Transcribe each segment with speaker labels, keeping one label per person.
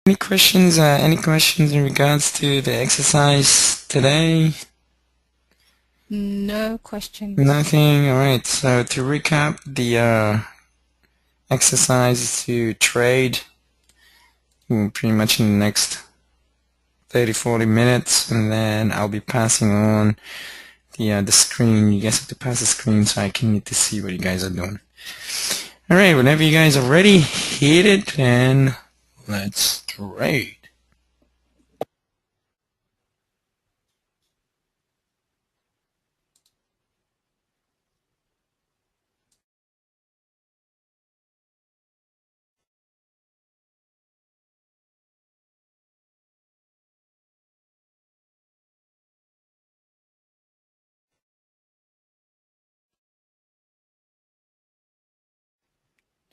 Speaker 1: Any questions? Any questions in regards to the exercise today?
Speaker 2: No questions.
Speaker 1: Nothing. All right. So to recap, the exercise is to trade pretty much in the next 30-40 minutes, and then I'll be passing on the screen. You guys have to pass the screen so I can need to see what you guys are doing. All right. Whenever you guys are ready, hit it and let's trade.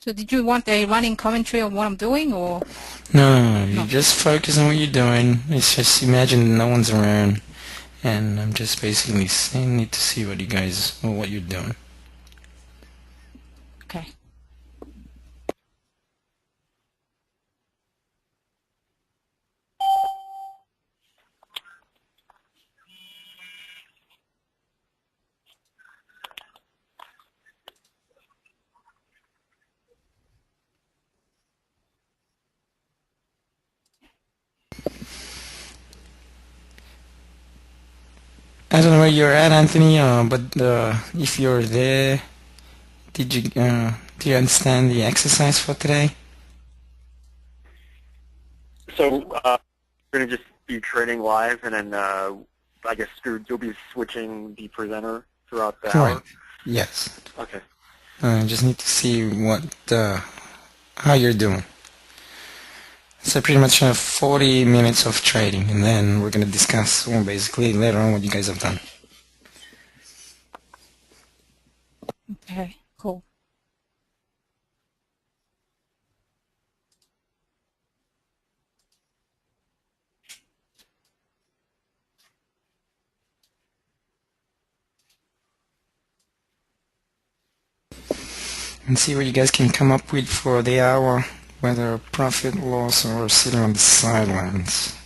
Speaker 2: So did you want a running commentary on what I'm doing, or
Speaker 1: No, you
Speaker 2: no?
Speaker 1: just focus on what you're doing. It's just imagine no one's around, and I'm just basically saying, need to see what you guys, or what you're doing.
Speaker 2: Okay.
Speaker 1: I don't know where you're at, Anthony, but if you're there, do you understand the exercise for today?
Speaker 3: So we're going to just be trading live, and then I guess you'll be switching the presenter throughout the hour?
Speaker 1: Correct. Yes.
Speaker 3: Okay.
Speaker 1: I just need to see how you're doing. So pretty much 40 minutes of trading, and then we're going to discuss, well, basically later on what you guys have done.
Speaker 2: Okay. Cool.
Speaker 1: And see what you guys can come up with for the hour, whether profit, loss, or sitting on the sidelines.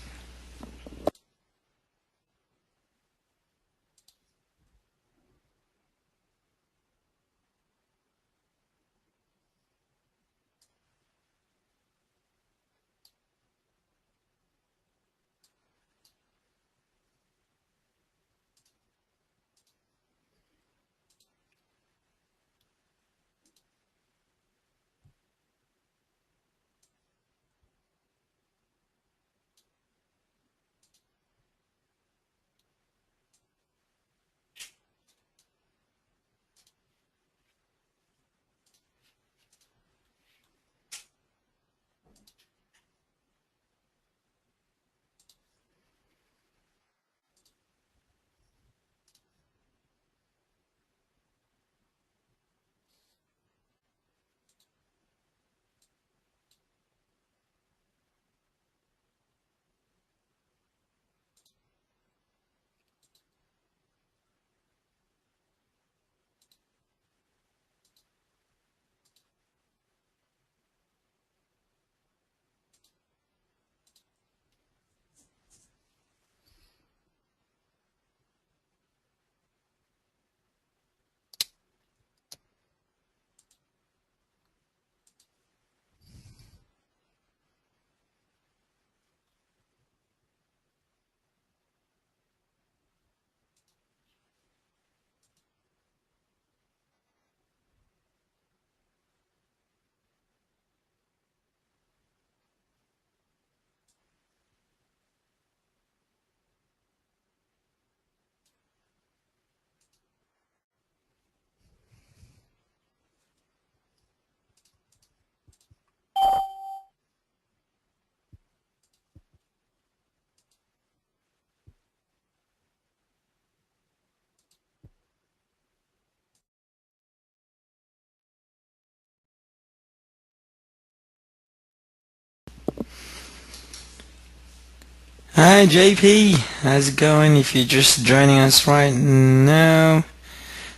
Speaker 1: Hi JP, how's it going? If you're just joining us right now,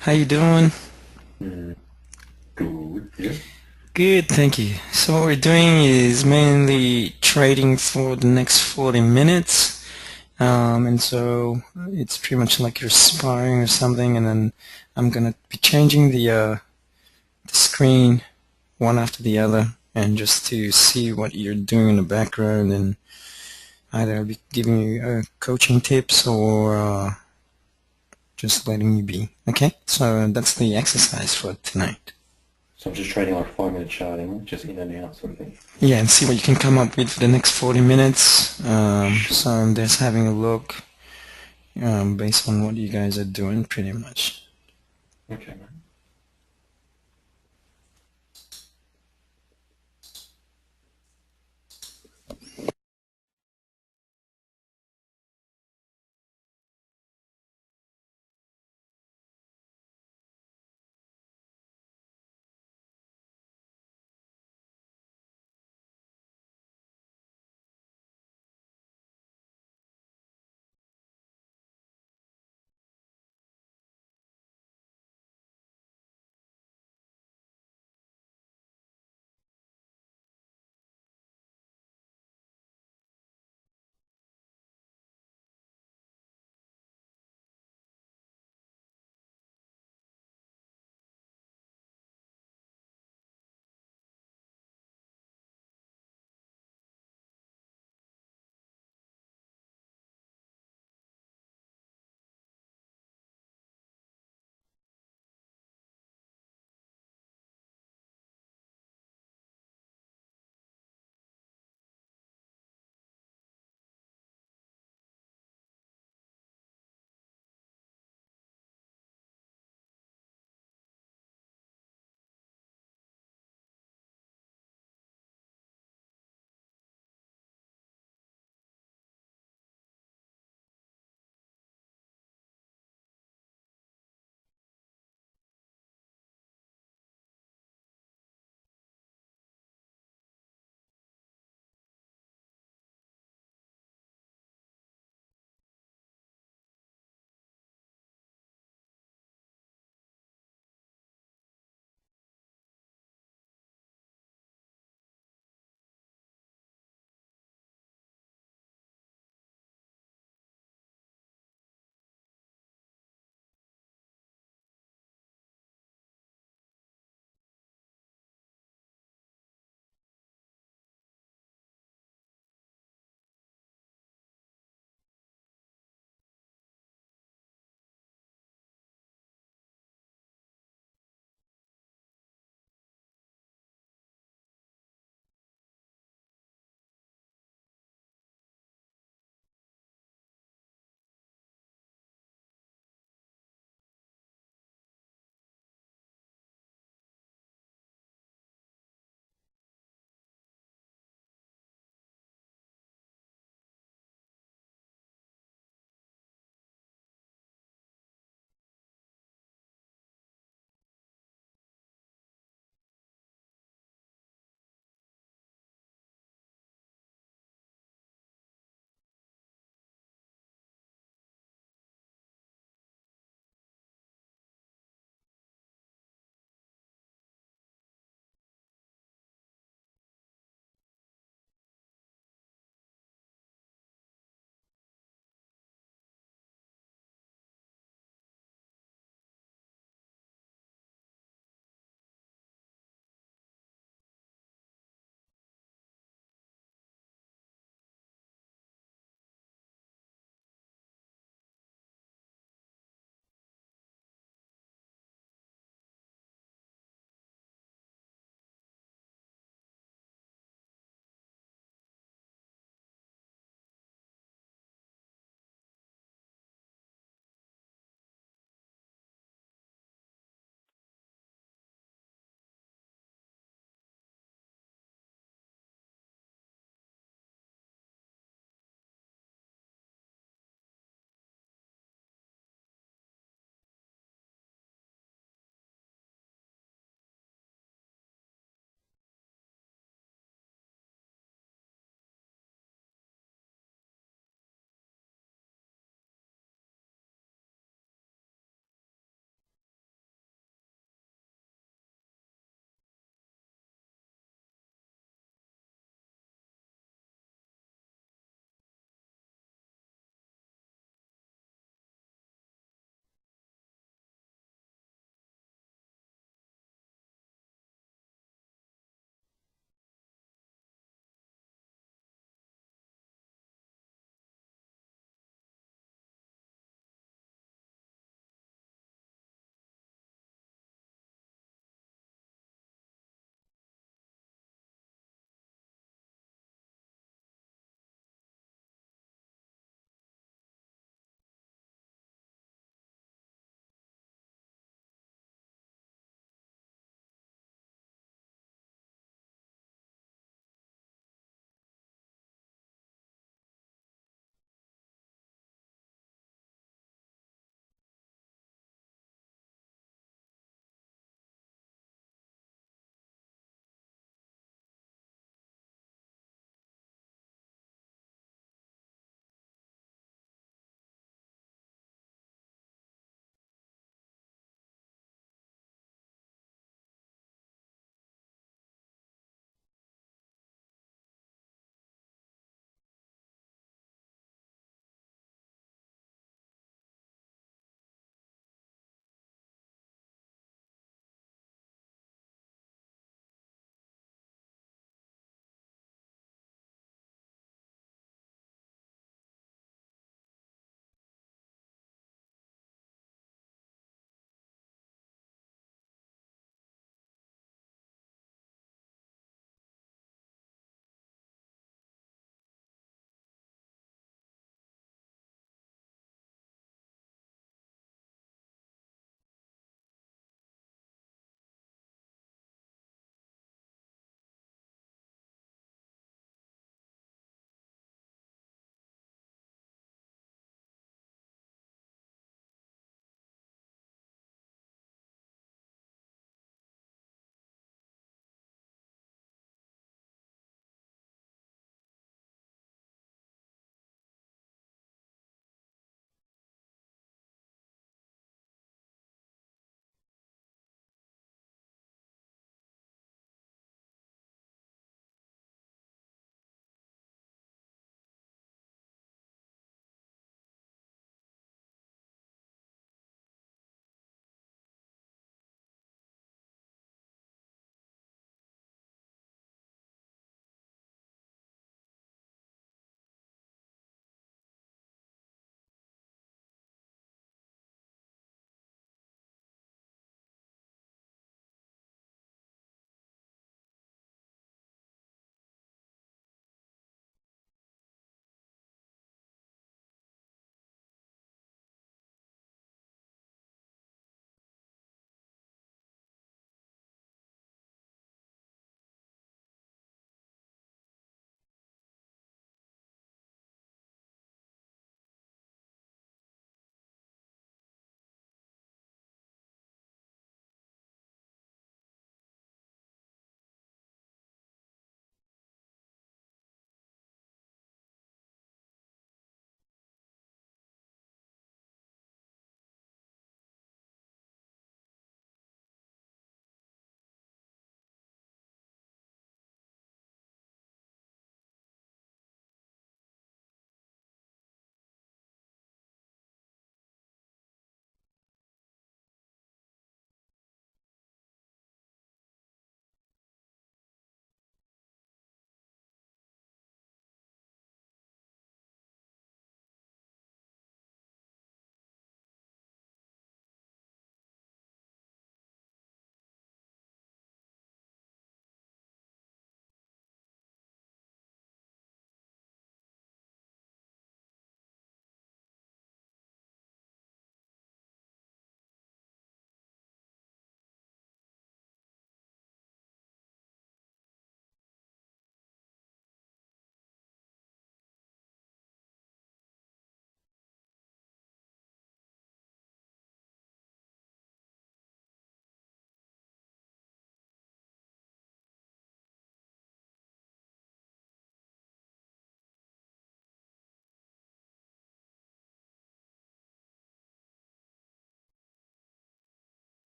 Speaker 1: how you doing?
Speaker 4: Good, yeah.
Speaker 1: Good, thank you. So what we're doing is mainly trading for the next 40 minutes. And so it's pretty much like you're sparring or something, and then I'm gonna be changing the screen one after the other, and just to see what you're doing in the background, and either I'll be giving you coaching tips or just letting you be. Okay, so that's the exercise for tonight.
Speaker 4: So I'm just trading like 5 minute charting, just in and out sort of thing.
Speaker 1: Yeah, and see what you can come up with for the next 40 minutes. So I'm just having a look based on what you guys are doing, pretty much.
Speaker 4: Okay, mate.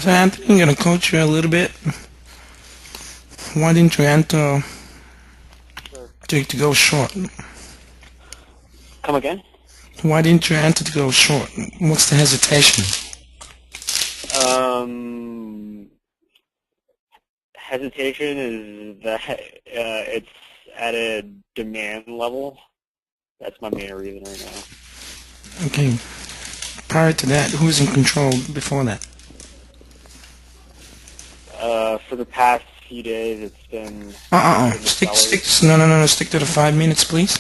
Speaker 1: So Anthony, I'm gonna coach you a little bit. Why didn't you enter to go short?
Speaker 3: Come again?
Speaker 1: Why didn't you enter to go short? What's the hesitation?
Speaker 3: Hesitation is that it's at a demand level. That's my main reason right now.
Speaker 1: Okay. Prior to that, who's in control before that?
Speaker 3: For the past few days, it's been
Speaker 1: Stick to the 5 minutes, please.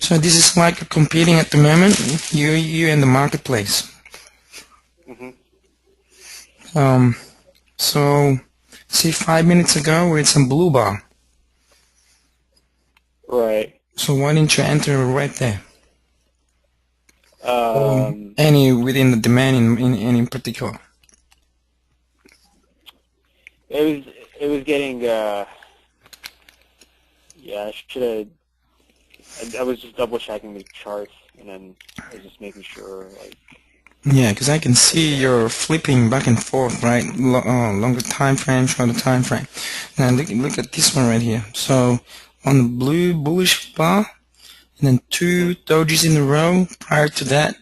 Speaker 1: So this is like you're competing at the moment. You in the marketplace. So see 5 minutes ago we're at some blue bar.
Speaker 3: Right.
Speaker 1: So why didn't you enter right there? Any within the demand in particular?
Speaker 3: It was getting yeah, I should have. I was just double checking the charts and then I was just making sure like.
Speaker 1: Yeah, because I can see you're flipping back and forth, right? Longer time frame, shorter time frame. Now look at this one right here. So on the blue bullish bar, and then 2 dojis in a row. Prior to that,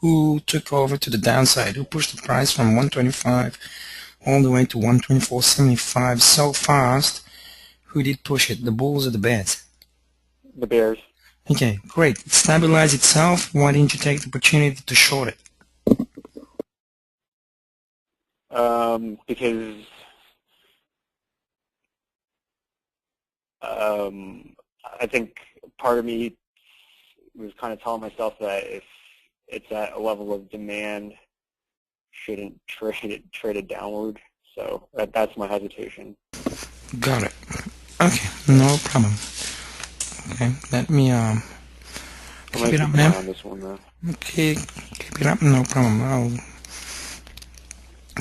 Speaker 1: who took over to the downside? Who pushed the price from 125 all the way to 124.75 so fast? Who did push it? The bulls or the bears?
Speaker 3: The bears.
Speaker 1: Okay, great. It stabilized itself. Why didn't you take the opportunity to short it?
Speaker 3: Because I think part of me was kind of telling myself that if it's at a level of demand, shouldn't trade it downward. So that's my hesitation.
Speaker 1: Got it. Okay, no problem. Okay, let me keep it up, man.
Speaker 3: On this one, though.
Speaker 1: Okay, keep it up, no problem.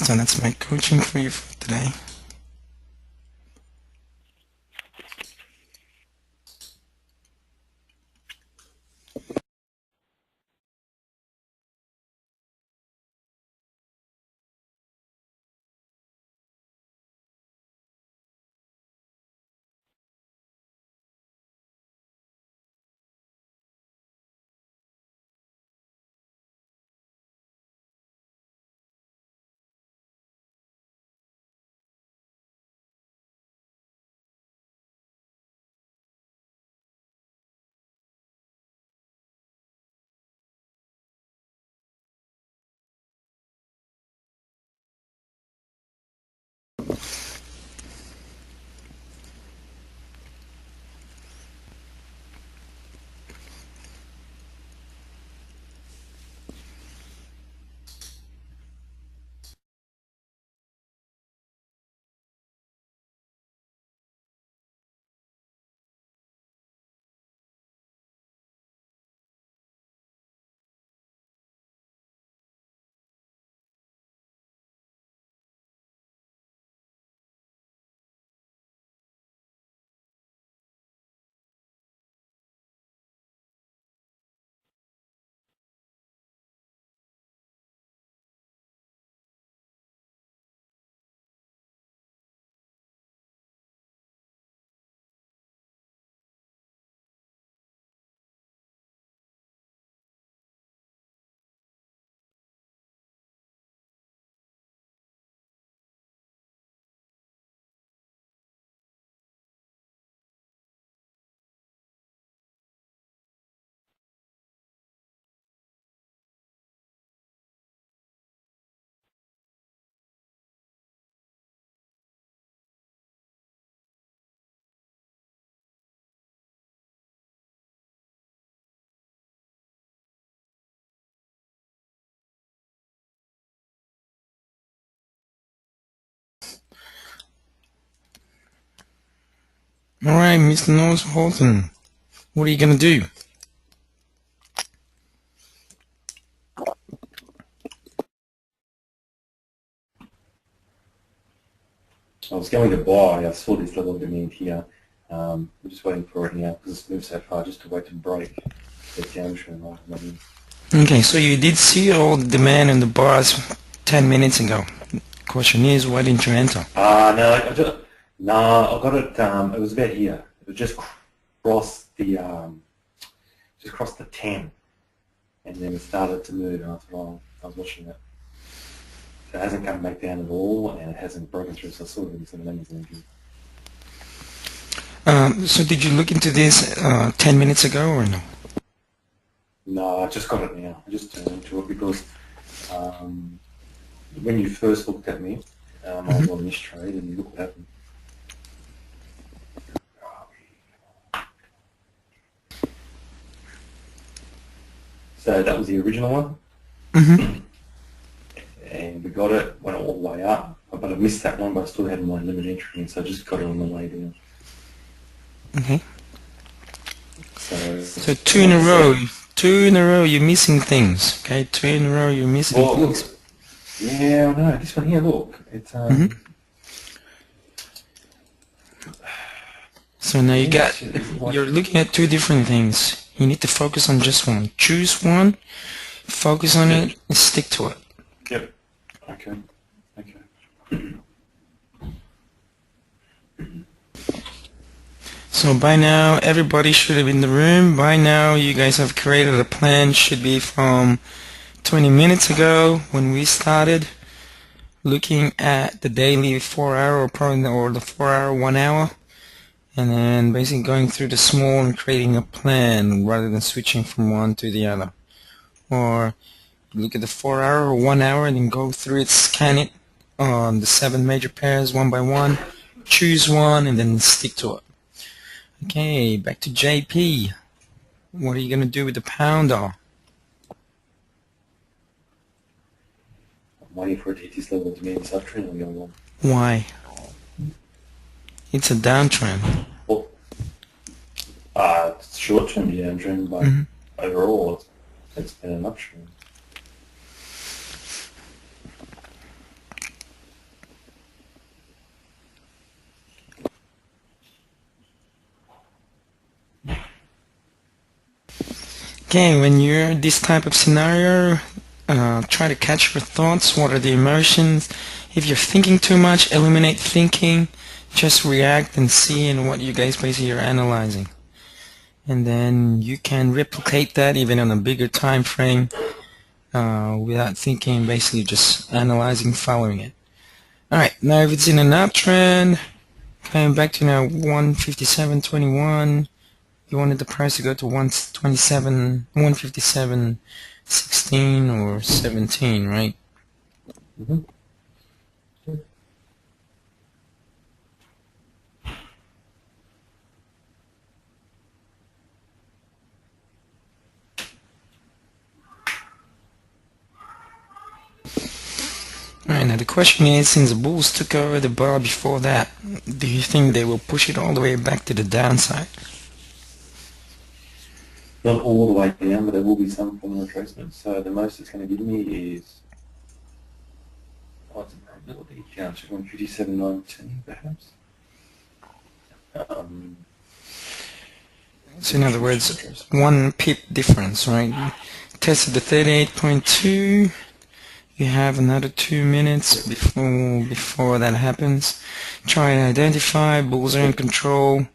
Speaker 1: So that's my coaching for you for today. Alright, Mr. Nose Holton, what are you gonna do?
Speaker 4: I was going to buy. I saw this level beneath here. I'm just waiting for it now because it's moved so far just to wait to break the downtrend right.
Speaker 1: Okay, so you did see all the demand in the bars 10 minutes ago. Question is, why didn't you enter?
Speaker 4: No, I got it. It was about here. It was just crossed the 10, and then it started to move. And I thought, oh, I was watching it. So it hasn't come back down at all, and it hasn't broken through. So I saw it in some lemons and juice.
Speaker 1: So did you look into this 10 minutes ago or no?
Speaker 4: No, I just got it now. I just turned into it because um, when you first looked at me, I was on this trade, and look what happened. So that was the original one,
Speaker 1: Mm-hmm.
Speaker 4: and we got it, went all the way up, but I missed that one, but I still had my limit entry in, so I just got it on the way down.
Speaker 1: Okay.
Speaker 4: So,
Speaker 1: So two in a row. Two in a row, you're missing things. Okay, two in a row, you're missing
Speaker 4: well, look,
Speaker 1: things.
Speaker 4: yeah, I know, this one here, look, it's,
Speaker 1: Mhm. So now you
Speaker 4: yeah,
Speaker 1: got, you're looking at two different things. You need to focus on just one. Choose one, focus on it, and stick to it.
Speaker 4: Yep. Okay. Okay.
Speaker 1: So by now, everybody should have in the room. By now, you guys have created a plan. Should be from 20 minutes ago when we started looking at the daily 4 hour or the 4 hour 1 hour, and then basically going through the small and creating a plan rather than switching from one to the other. Or look at the 4 hour or 1 hour and then go through it, scan it on the 7 major pairs one by one, choose one, and then stick to it. Okay, back to JP. What are you going to do with the pounder?
Speaker 4: I'm waiting for it to hit this level to meet this uptrend and going on.
Speaker 1: Why? It's a downtrend.
Speaker 4: Well, it's short-term downtrend, but
Speaker 1: Mm-hmm.
Speaker 4: overall, it's been an uptrend.
Speaker 1: Okay, when you're this type of scenario, try to catch your thoughts. What are the emotions? If you're thinking too much, eliminate thinking. Just react and see in what you guys basically are analyzing. And then you can replicate that even on a bigger time frame without thinking, basically just analyzing, following it. Alright, now if it's in an uptrend, coming back to now 157.21, you wanted the price to go to 127, 157.16 or 17, right?
Speaker 4: Mm-hmm.
Speaker 1: Alright, now the question is, since the bulls took over the bar before that, do you think they will push it all the way back to the downside?
Speaker 4: Not all the way down, but there will be some form of retracement. So the most it's going to give me is, what's the probability? Yeah, 157.19 perhaps.
Speaker 1: So in other words, 1 pip difference, right? Tested the 38.2. You have another 2 minutes before that happens. Try and identify. Bulls are in control.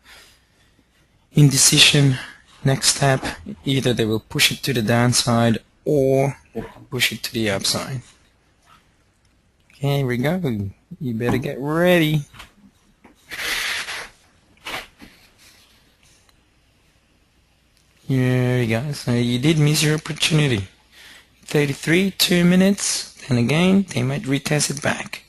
Speaker 1: Indecision. Next step, either they will push it to the downside or push it to the upside. Okay, here we go. You better get ready. Here you go. So you did miss your opportunity. 33, 2 minutes. Then again, they might retest it back.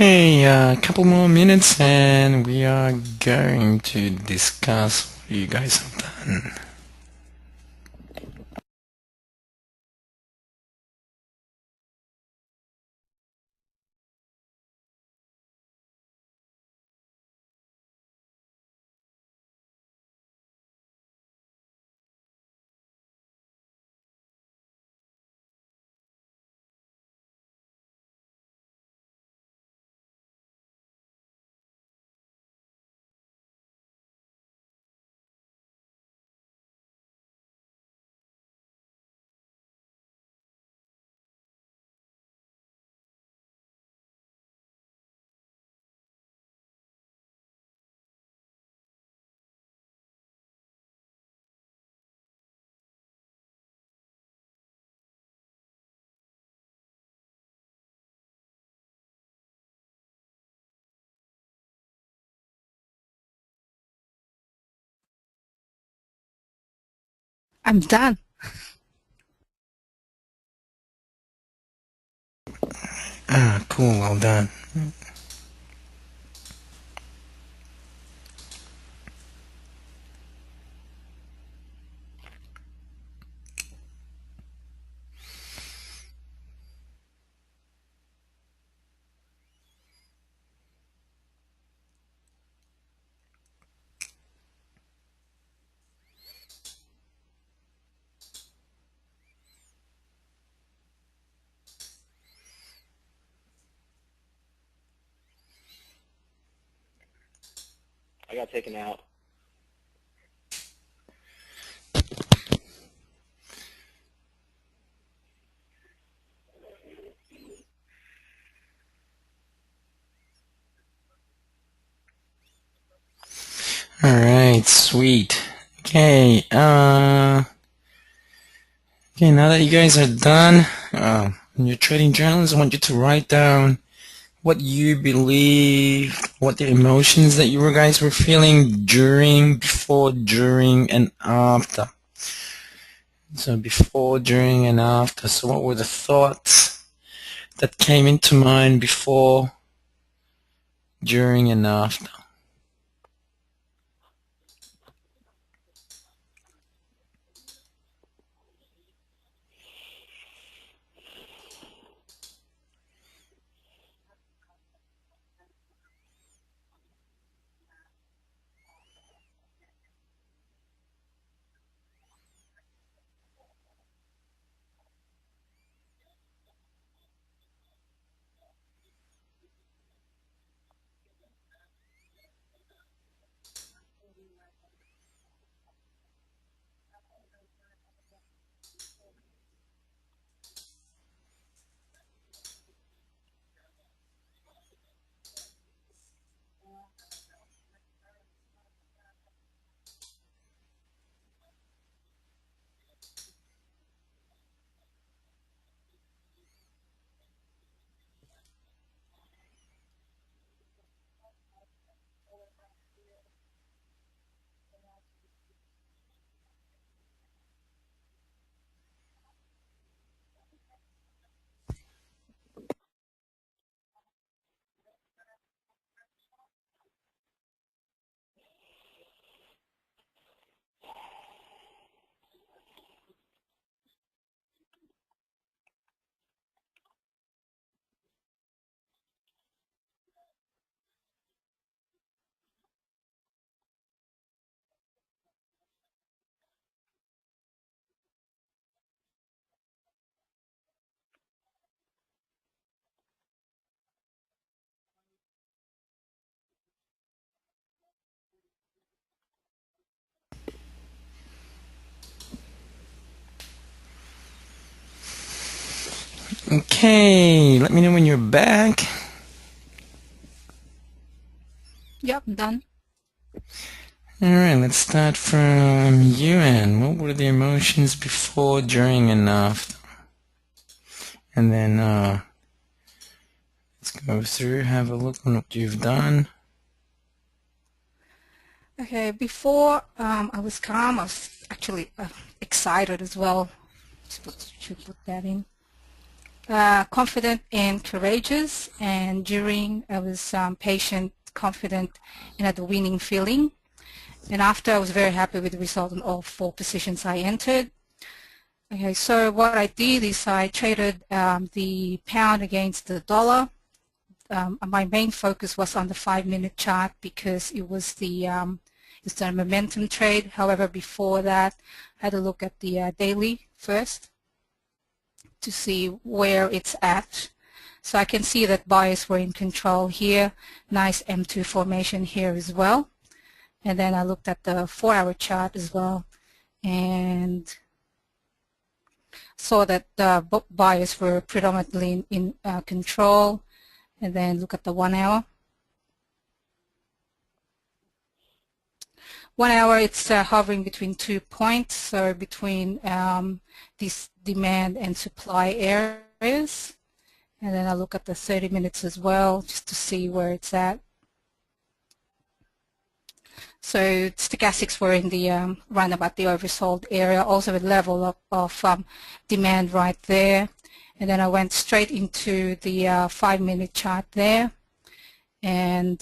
Speaker 1: Okay, a couple more minutes and we are going to discuss what you guys have done.
Speaker 2: I'm done.
Speaker 1: Ah, cool, well done.
Speaker 3: I got taken out.
Speaker 1: Alright, sweet. Okay, okay, now that you guys are done, in your trading journals, I want you to write down what you believe, what the emotions that you guys were feeling during, before, during, and after. So before, during, and after. So what were the thoughts that came into mind before, during, and after? Okay, let me know when you're back.
Speaker 2: Yep, done.
Speaker 1: Alright, let's start from you, Anne. What were the emotions before, during, and after? And then let's go through, have a look on what you've done.
Speaker 2: Okay, before I was calm, I was actually excited as well. Should put that in. confident and courageous, and during I was patient, confident, and had a winning feeling. And after, I was very happy with the result in all 4 positions I entered. Okay, so what I did is I traded the pound against the dollar. My main focus was on the 5-minute chart because it was it's a momentum trade. However, before that, I had a look at the daily first to see where it's at. So I can see that buyers were in control here. Nice M2 formation here as well. And then I looked at the 4-hour chart as well and saw that the buyers were predominantly in control. And then look at the 1 hour. 1 hour, it's hovering between 2 points, so between these demand and supply areas. And then I look at the 30 minutes as well, just to see where it's at. So stochastics were in the round about the oversold area, also a level of demand right there. And then I went straight into the 5-minute chart there and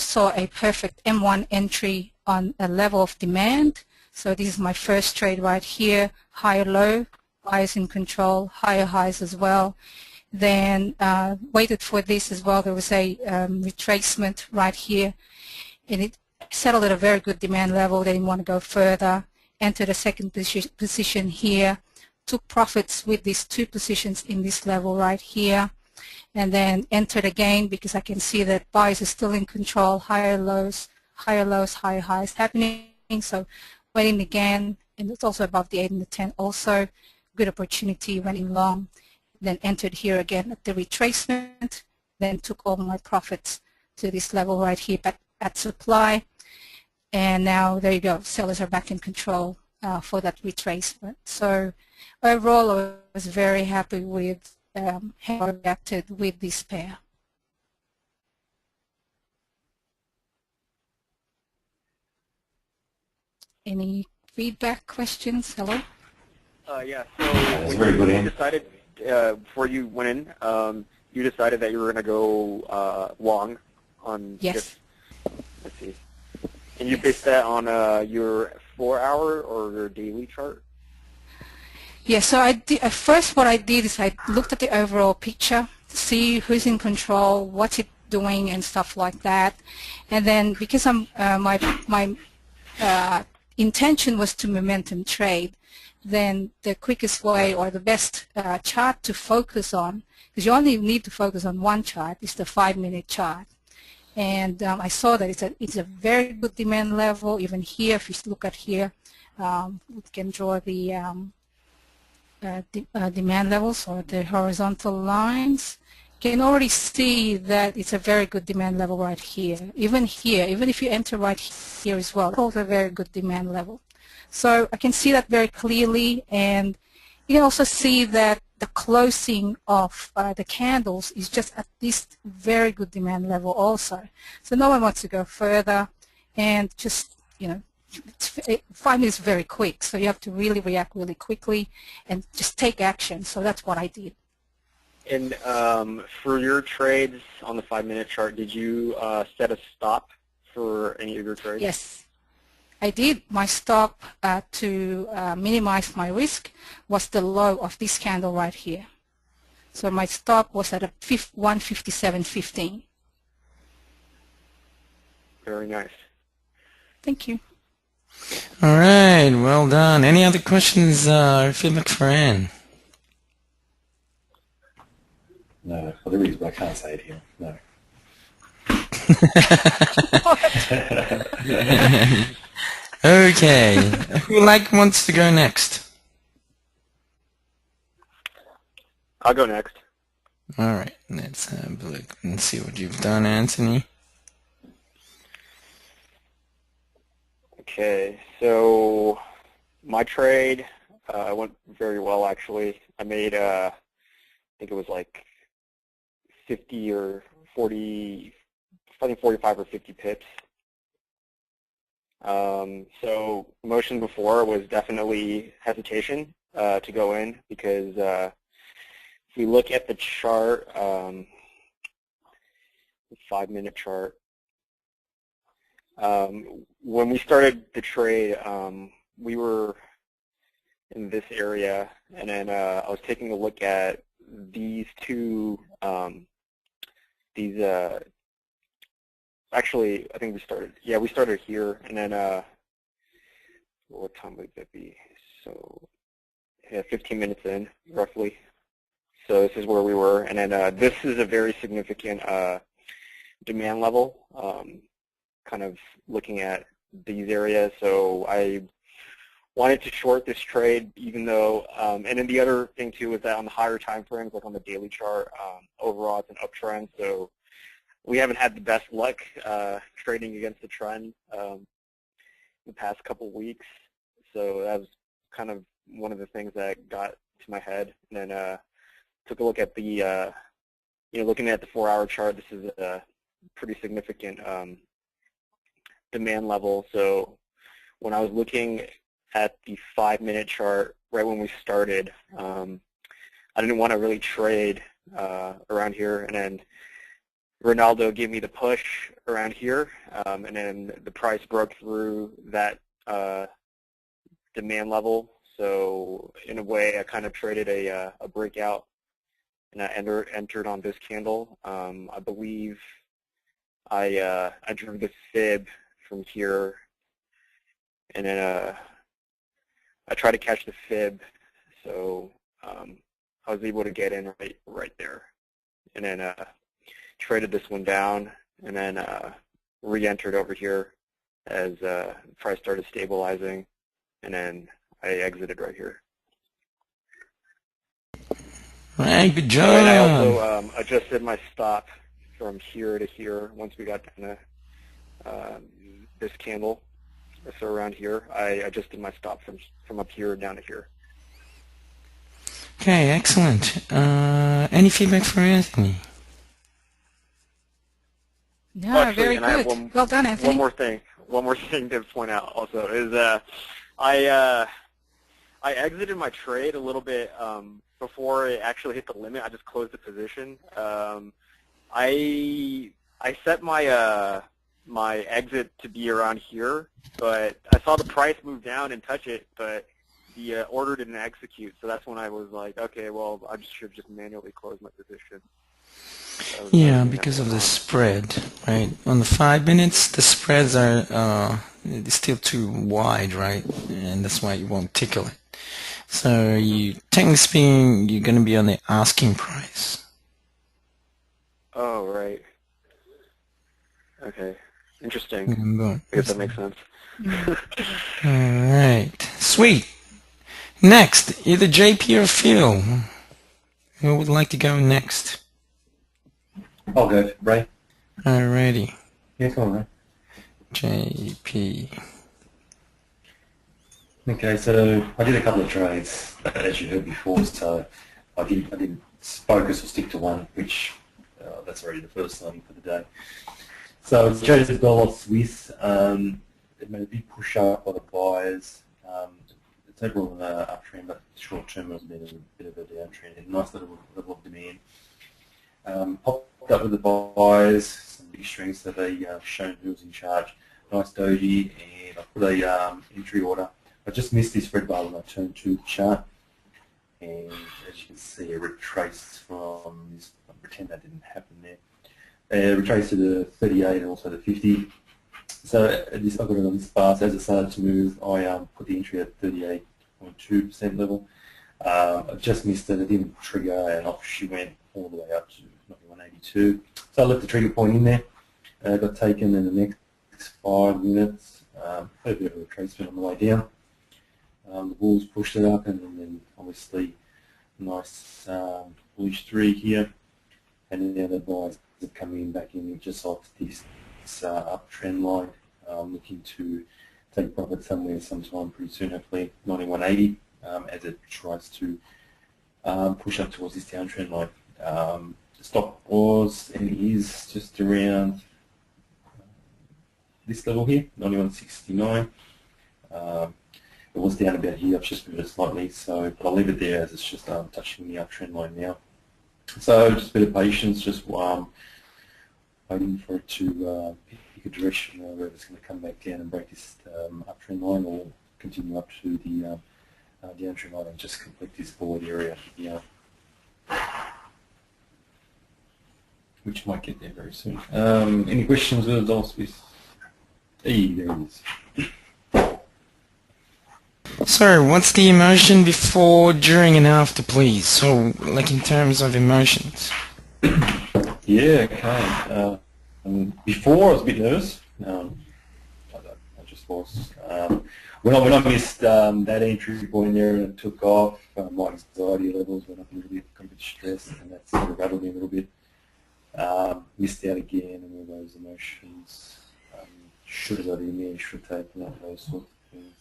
Speaker 2: saw a perfect M1 entry on a level of demand. So this is my first trade right here, higher low, buyers in control, higher highs as well. Then waited for this as well. There was a retracement right here, and it settled at a very good demand level. They didn't want to go further. Entered a second position here. Took profits with these 2 positions in this level right here, and then entered again because I can see that buyers are still in control, higher lows, higher highs happening. So went in again, and it's also above the 8 and the 10 also. Good opportunity, went in long, then entered here again at the retracement, then took all my profits to this level right here at supply. And now there you go, sellers are back in control for that retracement. So overall, I was very happy with how I reacted with this pair. Any feedback, questions? Hello?
Speaker 3: Yeah, so when you decided, before you went in, you decided that you were going to go long on
Speaker 2: Yes.
Speaker 3: Let's see. And you based that on your 4-hour or your daily chart?
Speaker 2: Yeah, so I did, at first what I did is I looked at the overall picture, see who's in control, what's it doing and stuff like that. And then because my intention was to momentum trade, then the quickest way or the best chart to focus on, because you only need to focus on one chart, is the 5-minute chart. And I saw that it's a very good demand level. Even here, if you look at here, we can draw the demand levels or the horizontal lines. You can already see that it's a very good demand level right here. Even here, even if you enter right here as well, it's also a very good demand level. So I can see that very clearly, and you can also see that the closing of the candles is just at this very good demand level also. So no one wants to go further, and just, 5 minutes is very quick, so you have to really react really quickly and just take action. So that's what I did.
Speaker 3: And for your trades on the 5-minute chart, did you set a stop for any of your trades?
Speaker 2: Yes, I did. My stop to minimize my risk was the low of this candle right here. So my stop was at a 157.15.
Speaker 3: Very nice.
Speaker 2: Thank you.
Speaker 1: All right, well done. Any other questions or feedback for Anne?
Speaker 4: No. Well, there is, but I can't say it here. No.
Speaker 1: Okay, who wants to go next?
Speaker 3: I'll go next.
Speaker 1: All right, let's have a look and see what you've done, Anthony.
Speaker 3: Okay, so my trade went very well, actually. I made, I think it was like 50 or 40, I think 45 or 50 pips. So motion before was definitely hesitation to go in because if we look at the chart, the 5-minute chart, when we started the trade, we were in this area, and then I was taking a look at these two, actually, I think we started here, and then, what time would that be? So, yeah, 15 minutes in, roughly. So this is where we were, and then this is a very significant demand level, kind of looking at these areas. So I wanted to short this trade, even though, and then the other thing too is that on the higher time frames, like on the daily chart, overall it's an uptrend. So we haven't had the best luck trading against the trend the past couple weeks. So that was kind of one of the things that got to my head. And then took a look at the, looking at the 4-hour chart. This is a pretty significant demand level. So when I was looking at the 5-minute chart right when we started, I didn't want to really trade around here, and then Ronaldo gave me the push around here, and then the price broke through that demand level. So in a way, I kind of traded a breakout, and I entered on this candle. I believe I drew the fib from here, and then I tried to catch the fib, so I was able to get in right there, and then traded this one down, and then re-entered over here as price started stabilizing, and then I exited right here.
Speaker 1: Right, good job.
Speaker 3: And I also adjusted my stop from here to here once we got down to this candle. So around here, I adjusted my stop from up here down to here.
Speaker 1: Okay, excellent. Any feedback for Anthony?
Speaker 2: No,
Speaker 3: Actually,
Speaker 2: very
Speaker 3: and I have
Speaker 2: good. Well done, Anthony.
Speaker 3: One more thing to point out also is I exited my trade a little bit before it actually hit the limit. I just closed the position. I set my my exit to be around here, but I saw the price move down and touch it, but the order didn't execute. So that's when I was like, okay, well, I should just manually close my position.
Speaker 1: Yeah, because of the spread, right? On the 5 minutes, the spreads are still too wide, right? And that's why you won't tickle it. So you, technically speaking, you're going to be on the asking price.
Speaker 3: Oh, right. Okay. Interesting.
Speaker 1: I
Speaker 3: guess that makes sense.
Speaker 1: All right. Sweet. Next, either JP or Phil. Who would like to go next?
Speaker 4: I'll go, Ray.
Speaker 1: Alrighty.
Speaker 4: Yeah, come on, Ray.
Speaker 1: JP.
Speaker 4: Okay, so I did a couple of trades, as you heard before, so I didn't focus or stick to one, which that's already the first one for the day. So it's traded dollar Swiss. It made a big push up by the buyers. It's overall an uptrend, but short term was a bit of a downtrend. A nice little level of demand. Popped up with the buyers, some big strengths that they shown who was in charge. Nice doji, and I put a entry order. I just missed this red bar when I turned to the chart, and as you can see, it retraced from this. I pretend that didn't happen there. It retraced to the 38 and also the 50. So I got it on this bar. So as it started to move, I put the entry at 38.2% level. I just missed it. It didn't trigger, and off she went all the way up to 182. So I left the trigger point in there. Got taken in the next 5 minutes. Had a bit of a retracement on the way down. The bulls pushed it up, and then obviously nice bullish 3 here, and then the buyers are coming back in just off this uptrend line, looking to take profit somewhere sometime pretty soon, hopefully 91.80, as it tries to push up towards this downtrend line. The stop was and is just around this level here, 91.69. It was down about here. I've just moved it slightly, so but I'll leave it there as it's just touching the uptrend line now. So just a bit of patience, just waiting for it to pick a direction whether it's going to come back down and break this uptrend line or continue up to the downtrend line and just complete this void area here, which might get there very soon. Any questions with results with E? There it is.
Speaker 1: Sir, what's the emotion before, during, and after, please? So, like in terms of emotions.
Speaker 4: Yeah, okay. Before I was a bit nervous. I just was. When I missed that entry point there and it took off, my anxiety levels went up a little bit, got a bit stressed, and that sort of rattled me a little bit. Missed out again, and all those emotions. Should have got in there, should have taken up those sorts of things.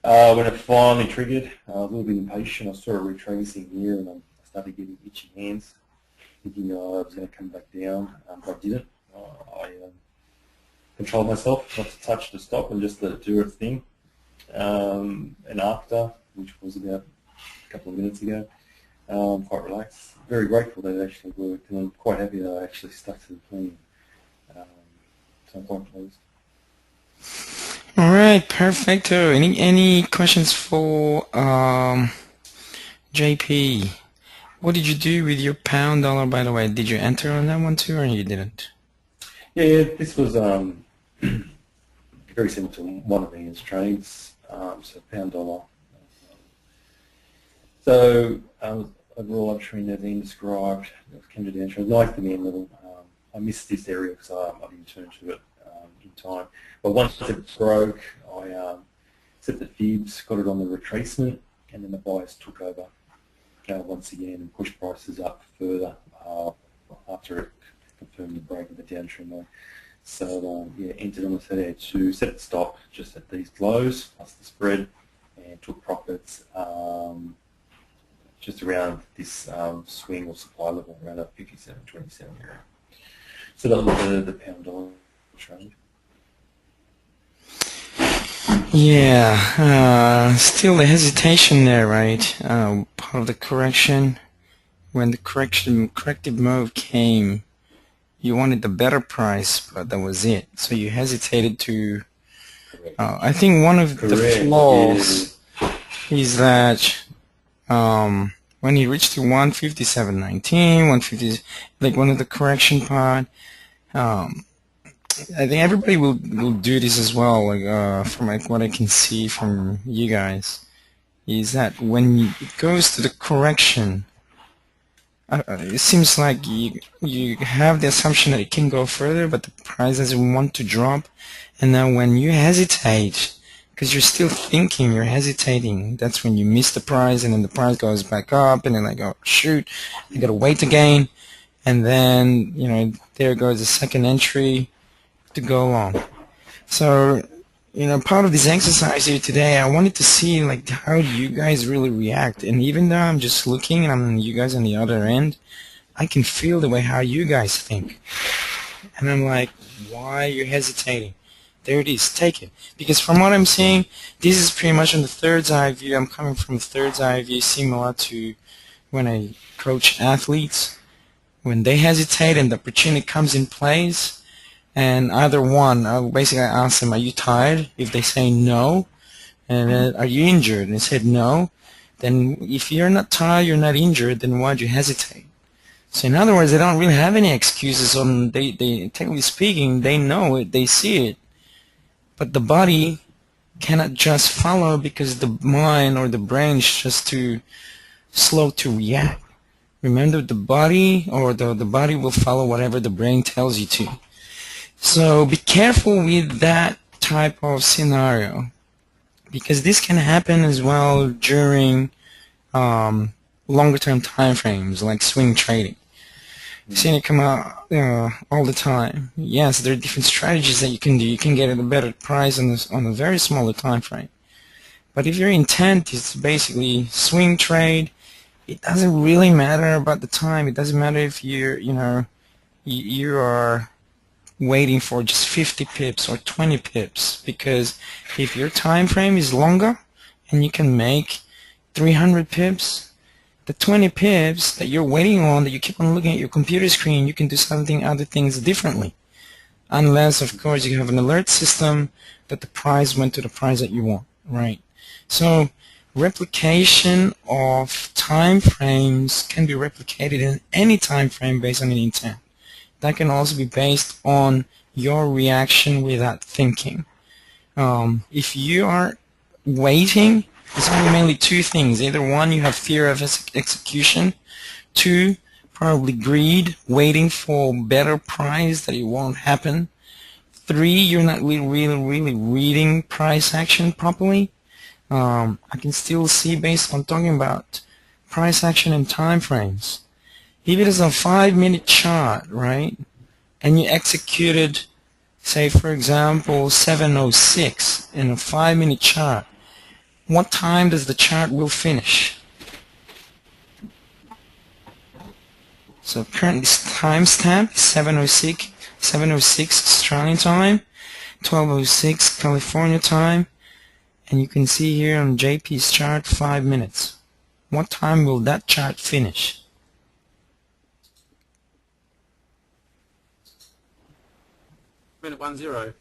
Speaker 4: When it finally triggered, I was a little bit impatient. I saw it retracing here, and I started getting itchy hands, thinking I was going to come back down, but I didn't. I controlled myself not to touch the stop and just let it do its thing. And after, which was about a couple of minutes ago, quite relaxed. Very grateful that it actually worked, and I'm quite happy that I actually stuck to the plan. So I'm quite pleased.
Speaker 1: All right, perfecto. Any questions for JP? What did you do with your pound dollar, by the way? Did you enter on that one too, or you didn't?
Speaker 4: Yeah, this was very similar to one of Ian's trades, so pound dollar. So overall uptrend as Ian described, it came to downtrend, nice demand level. I missed this area because I didn't turn to it in time. But once it broke, I set the fibs, got it on the retracement, and then the buyers took over once again and pushed prices up further after it confirmed the break of the downtrend line. So yeah, entered on the 38.2, set the stop just at these lows plus the spread, and took profits just around this swing or supply level around a 57.27 area. So that was the pound dollar trade.
Speaker 1: Yeah, still the hesitation there, right? Part of the correction. When the corrective move came, you wanted the better price, but that was it. So you hesitated to. I think one of the flaws is that when he reached to 157.19, 150, like one of the correction part. I think everybody will do this as well. Like from like what I can see from you guys, is that when it goes to the correction, it seems like you have the assumption that it can go further, but the price doesn't want to drop. And then when you hesitate, because you're still thinking, you're hesitating, that's when you miss the price, and then the price goes back up, and then like, oh shoot, I gotta wait again, and then there goes the second entry to go on. So part of this exercise here today, I wanted to see like how do you guys really react. And even though I'm just looking and I'm you guys on the other end, I can feel the way how you guys think. And I'm like, why are you hesitating? There it is, take it. Because from what I'm seeing, this is pretty much on the third's eye view. I'm coming from the third's eye view, similar to when I coach athletes. When they hesitate and the opportunity comes in place, and either one, I'll basically ask them, are you tired? If they say no, and then, are you injured? And they said no, then if you're not tired, you're not injured, then why'd you hesitate? So in other words, they don't really have any excuses. They technically speaking, they know it, they see it, but the body cannot just follow because the mind or the brain is just too slow to react. Remember, the body or the body will follow whatever the brain tells you to. So be careful with that type of scenario, because this can happen as well during longer term time frames like swing trading. You've seen it come out all the time. Yes, there are different strategies that you can do. You can get at a better price on a very smaller time frame. But if your intent is to basically swing trade, it doesn't really matter about the time. It doesn't matter if you are waiting for just 50 pips or 20 pips, because if your time frame is longer and you can make 300 pips, the 20 pips that you're waiting on, that you keep on looking at your computer screen, you can do other things differently. Unless, of course, you have an alert system that the price went to the price that you want, right? So replication of time frames can be replicated in any time frame based on an intent. That can also be based on your reaction without thinking. If you are waiting, it's only mainly two things. Either one, you have fear of execution. Two, probably greed, waiting for better price that it won't happen. Three, you're not really reading price action properly. I can still see, based on talking about price action and time frames. If it is a 5-minute chart, right, and you executed, say for example, 7:06 in a 5-minute chart, what time does the chart will finish? So currently timestamp is 7:06 Australian time, 12:06 California time, and you can see here on JP's chart 5 minutes. What time will that chart finish?
Speaker 5: Minute 10.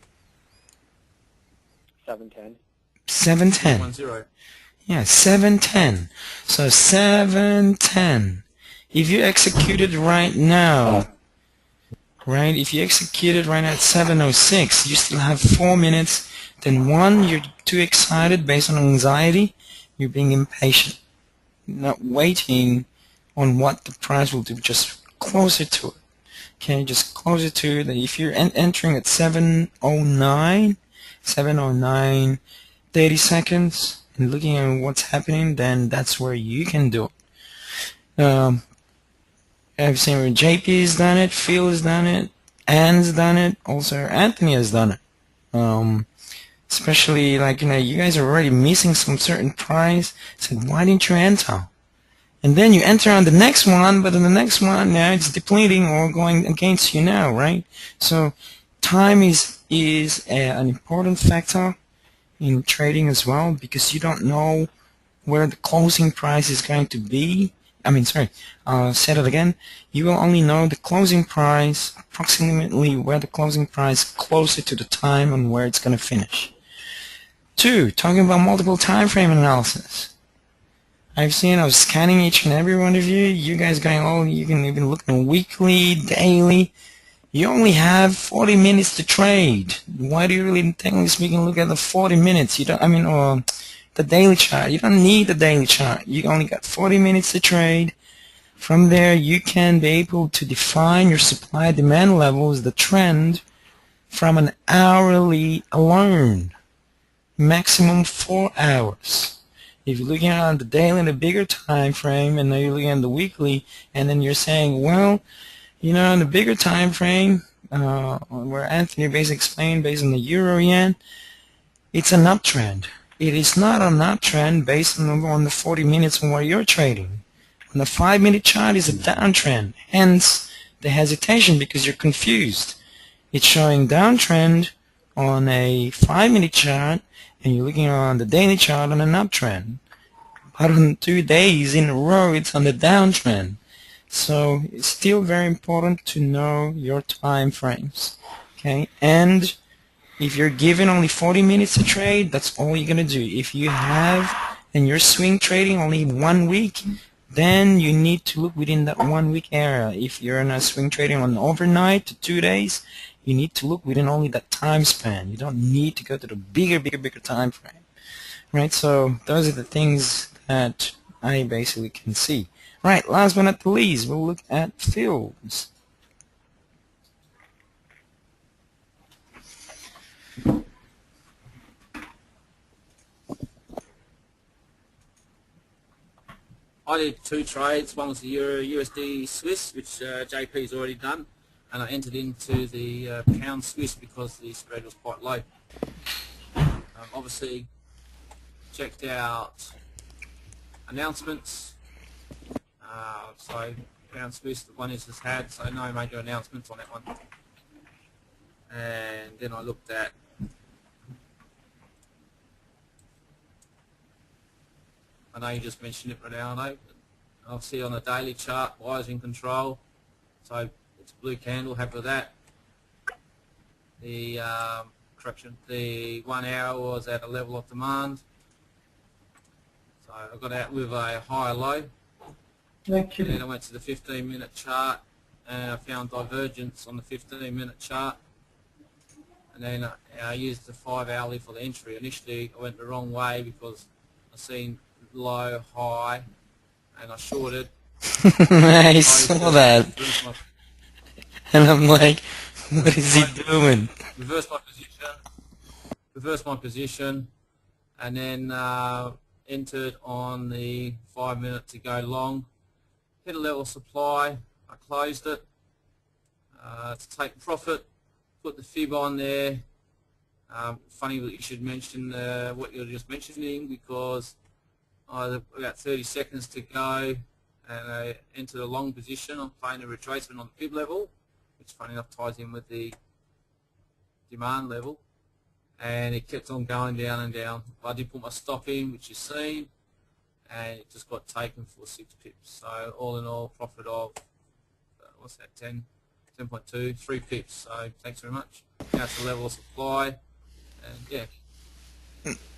Speaker 3: 7:10.
Speaker 1: 7:10.
Speaker 5: 10.
Speaker 1: Yeah, 7:10. So 7:10. If you executed right now, right? If you executed right now at 7:06, you still have 4 minutes. Then one, you're too excited based on anxiety. You're being impatient, not waiting on what the price will do. Just closer to it. Okay, just closer to it. If you're entering at 7:09, 30 seconds, and looking at what's happening, then that's where you can do it. I've seen where JP has done it, Phil has done it, Anne's done it, also Anthony has done it. Especially like, you guys are already missing some certain price. Said, why didn't you enter? And then you enter on the next one, but in the next one now it's depleting or going against you now, right? So time is an important factor in trading as well, because you don't know where the closing price is going to be. Said it again. You will only know the closing price, approximately where the closing price closer to the time and where it's going to finish. Two, talking about multiple time frame analysis. I was scanning each and every one of you. You guys going, oh, you can even look at weekly, daily. You only have 40 minutes to trade. Why do you really, technically speaking, look at the 40 minutes? You don't, or the daily chart. You don't need the daily chart. You only got 40 minutes to trade. From there, you can be able to define your supply-demand levels, the trend, from an hourly alone. Maximum 4 hours. If you're looking at the daily and the bigger time frame, and then you're looking at the weekly, and then you're saying, well, in the bigger time frame, where Anthony basically explained based on the euro yen, it's an uptrend. It is not an uptrend based on the 40 minutes on where you're trading. On the 5-minute chart is a downtrend. Hence the hesitation, because you're confused. It's showing downtrend on a 5-minute chart, and you're looking on the daily chart on an uptrend. But on 2 days in a row, it's on the downtrend. So it's still very important to know your time frames. Okay, and if you're given only 40 minutes to trade, that's all you're going to do. If you have, and you're swing trading only 1 week, then you need to look within that 1 week area. If you're in a swing trading on overnight to 2 days, you need to look within only that time span. You don't need to go to the bigger time frame. Right, so those are the things that I basically can see. Right, last but not the least, we'll look at fields.
Speaker 5: I did 2 trades. One was the Euro USD Swiss, which JP's already done, and I entered into the pound Swiss because the spread was quite low. Obviously, checked out announcements. So pound Swiss, the one is has had, so no major announcements on that one. And then I looked at I know you just mentioned it, Ronaldo. I'll see on the daily chart, wires in control. So it's a blue candle, happy with that. The correction, the 1 hour was at a level of demand. So I got out with a high low. And then I went to the 15-minute chart and I found divergence on the 15-minute chart. And then I used the 5-hourly for the entry. Initially I went the wrong way because I seen low, high, and I shorted.
Speaker 1: I saw that. And I'm like, what is he doing?
Speaker 5: Reverse my position, and then entered on the 5-minute to go long. Hit a level of supply. I closed it to take profit. Put the fib on there. Funny that you should mention what you're just mentioning, because I had about 30 seconds to go and I entered a long position. I'm playing a retracement on the fib level, which funny enough ties in with the demand level, and it kept on going down and down. I did put my stop in, which you've seen, and it just got taken for 6 pips. So all in all, profit of what's that, 10.2, 3 pips. So thanks very much. Now it's the level of supply, and yeah.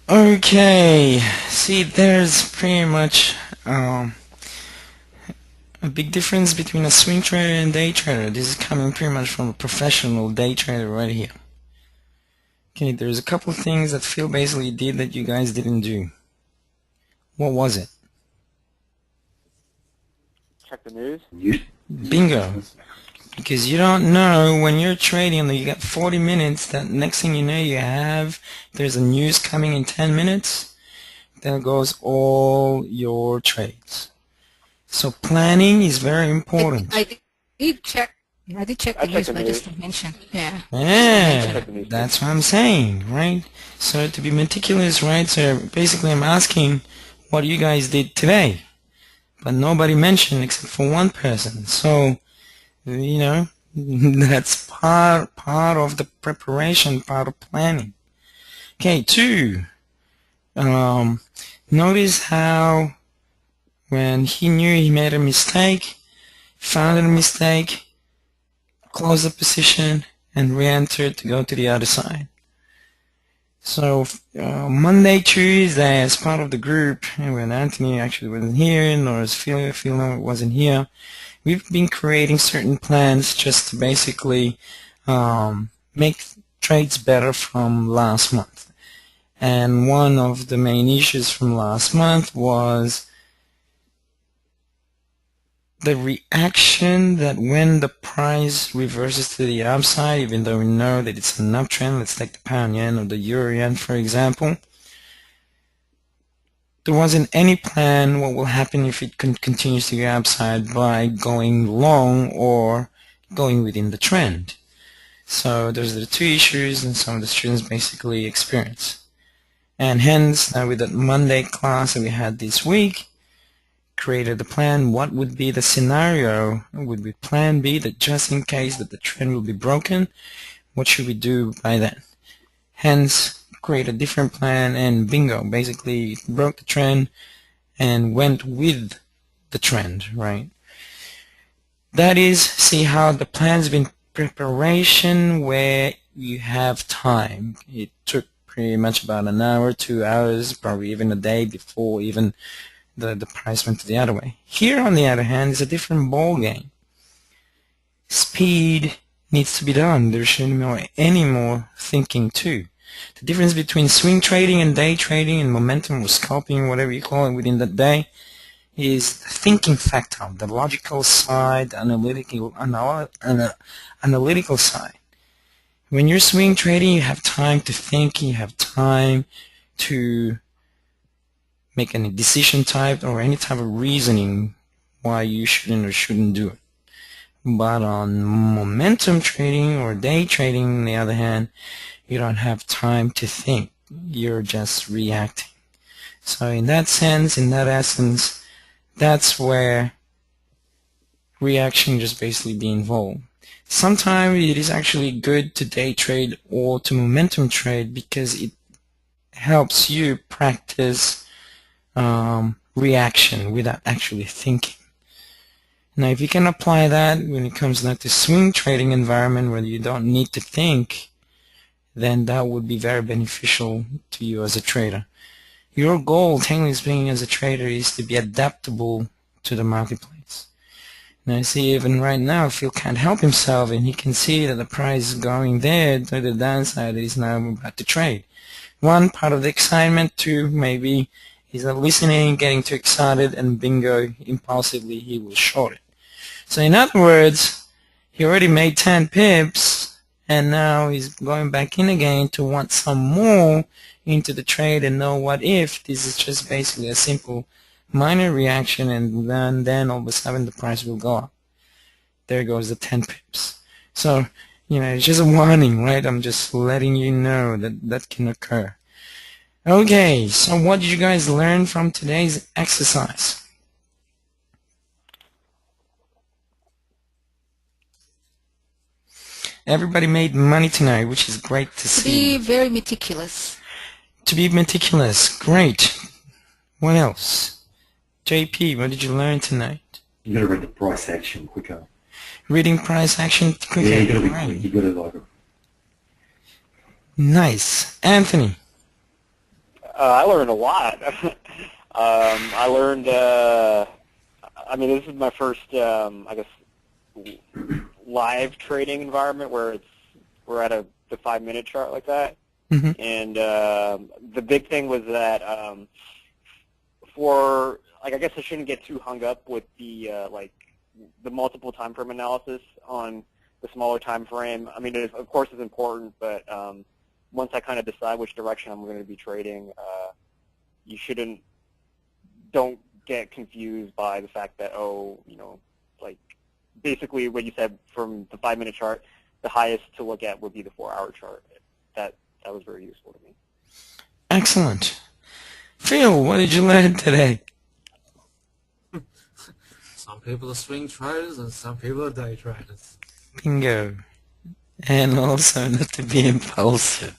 Speaker 1: Okay, see, there's pretty much a big difference between a swing trader and day trader. This is coming pretty much from a professional day trader right here. Okay, there's a couple of things that Phil basically did that you guys didn't do. What was it?
Speaker 3: Check the news.
Speaker 1: Bingo. Because you don't know when you're trading, you got 40 minutes, that next thing you know there's a news coming in 10 minutes, there goes all your trades. So planning is very important.
Speaker 2: I did check the news, but just to mention. Yeah.
Speaker 1: Yeah, that's what I'm saying, right? So to be meticulous, right? So basically I'm asking what you guys did today, but nobody mentioned except for one person. So, you know, that's part of the preparation, part of planning. Okay, 2. Notice how when he knew he made a mistake, found a mistake, closed the position, and re-entered to go to the other side. So Monday, Tuesday, as part of the group, and when Anthony actually wasn't here, nor as Phil wasn't here, we've been creating certain plans just to basically make trades better from last month. And one of the main issues from last month was the reaction that when the price reverses to the upside, even though we know that it's an uptrend, let's take the pound yen or the euro yen for example, there wasn't any plan what will happen if it continues to go upside by going long or going within the trend. So those are the 2 issues and some of the students basically experience. And hence, with that Monday class that we had this week, created a plan. What would be the scenario? Would be plan B, that just in case that the trend will be broken, what should we do by then? Hence, create a different plan, and bingo, basically it broke the trend and went with the trend, right? That is, see how the plan's been preparation where you have time. It took pretty much about an hour, 2 hours, probably even a day before even the price went the other way. Here, on the other hand, is a different ball game. Speed needs to be done. There shouldn't be any more thinking too. The difference between swing trading and day trading and momentum or scalping, whatever you call it, within that day, is the thinking factor, the logical side, the analytical side. When you're swing trading, you have time to think, you have time to make any decision type or any type of reasoning why you shouldn't or shouldn't do it. But on momentum trading or day trading, on the other hand, you don't have time to think. You're just reacting. So in that sense, in that essence, that's where reaction just basically be involved. Sometimes it is actually good to day trade or to momentum trade because it helps you practice reaction without actually thinking. Now, if you can apply that when it comes down to swing trading environment where you don't need to think, then that would be very beneficial to you as a trader. Your goal, technically speaking, as a trader is to be adaptable to the marketplace. Now, see, even right now, Phil can't help himself, and he can see that the price is going there to the downside that he's now about to trade. One, part of the excitement. Two, maybe he's not listening, getting too excited, and bingo, impulsively, he will short it. So in other words, he already made 10 pips, and now he's going back in again to want some more into the trade and know what if this is just basically a simple minor reaction, and then all of a sudden the price will go up. There goes the 10 pips. So, it's just a warning, right? I'm just letting you know that that can occur. Okay, so what did you guys learn from today's exercise? Everybody made money tonight, which is great to see.
Speaker 2: To be very meticulous.
Speaker 1: To be meticulous. Great. What else? JP, what did you learn tonight?
Speaker 4: You got to read the price action quicker.
Speaker 1: Reading price action quicker.
Speaker 4: Yeah, you got to be quick. You got to like.
Speaker 1: Nice. Anthony.
Speaker 3: I learned a lot. I learned. This is my first, I guess, live trading environment where we're at the 5-minute chart like that.
Speaker 1: Mm-hmm.
Speaker 3: And the big thing was that I guess I shouldn't get too hung up with the multiple time frame analysis on the smaller time frame. I mean, of course it's important, but once I kind of decide which direction I'm going to be trading, don't get confused by the fact that, basically what you said from the 5-minute chart, the highest to look at would be the 4-hour chart. That was very useful to me.
Speaker 1: Excellent. Phil, what did you learn today?
Speaker 5: Some people are swing traders and some people are day traders.
Speaker 1: Bingo. And also not to be impulsive.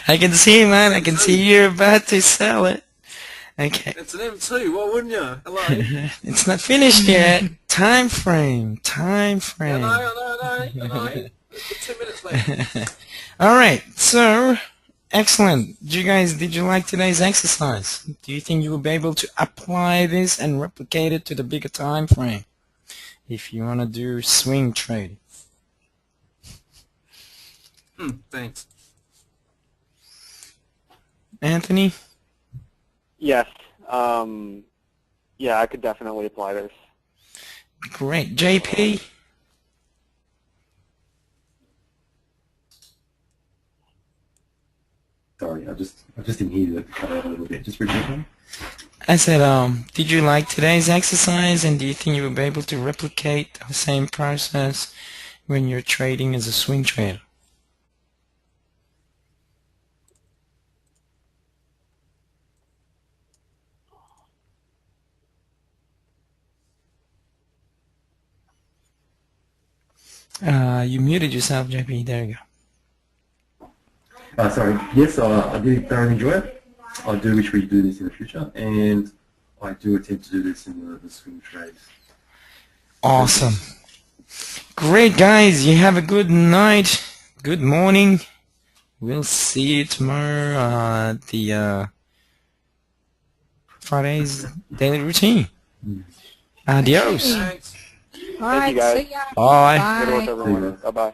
Speaker 1: I can see, man. I can see you're about to sell it. Okay.
Speaker 5: It's an M2, why wouldn't you? Hello.
Speaker 1: It's not finished yet. Time frame.
Speaker 5: I know. 2 minutes left.
Speaker 1: All right. So, excellent. Did you like today's exercise? Do you think you will be able to apply this and replicate it to the bigger time frame if you want to do swing trading?
Speaker 5: Thanks.
Speaker 1: Anthony?
Speaker 3: Yes. I could definitely apply this.
Speaker 1: Great. JP?
Speaker 4: Sorry, I just didn't hear you cut out a little bit. Just repeat that.
Speaker 1: I said, did you like today's exercise, and do you think you will be able to replicate the same process when you're trading as a swing trader? You muted yourself, JP. There you go.
Speaker 4: Sorry. Yes, I did thoroughly enjoy it. I do wish we do this in the future, and I do attempt to do this in the swing trades.
Speaker 1: Awesome. Great, guys. You have a good night. Good morning. We'll see you tomorrow at the Friday's daily routine. Adios.
Speaker 5: Thanks.
Speaker 2: All right,
Speaker 3: you, guys.
Speaker 2: see ya.
Speaker 1: Bye.
Speaker 2: Bye.
Speaker 3: Good work, everyone. Bye-bye.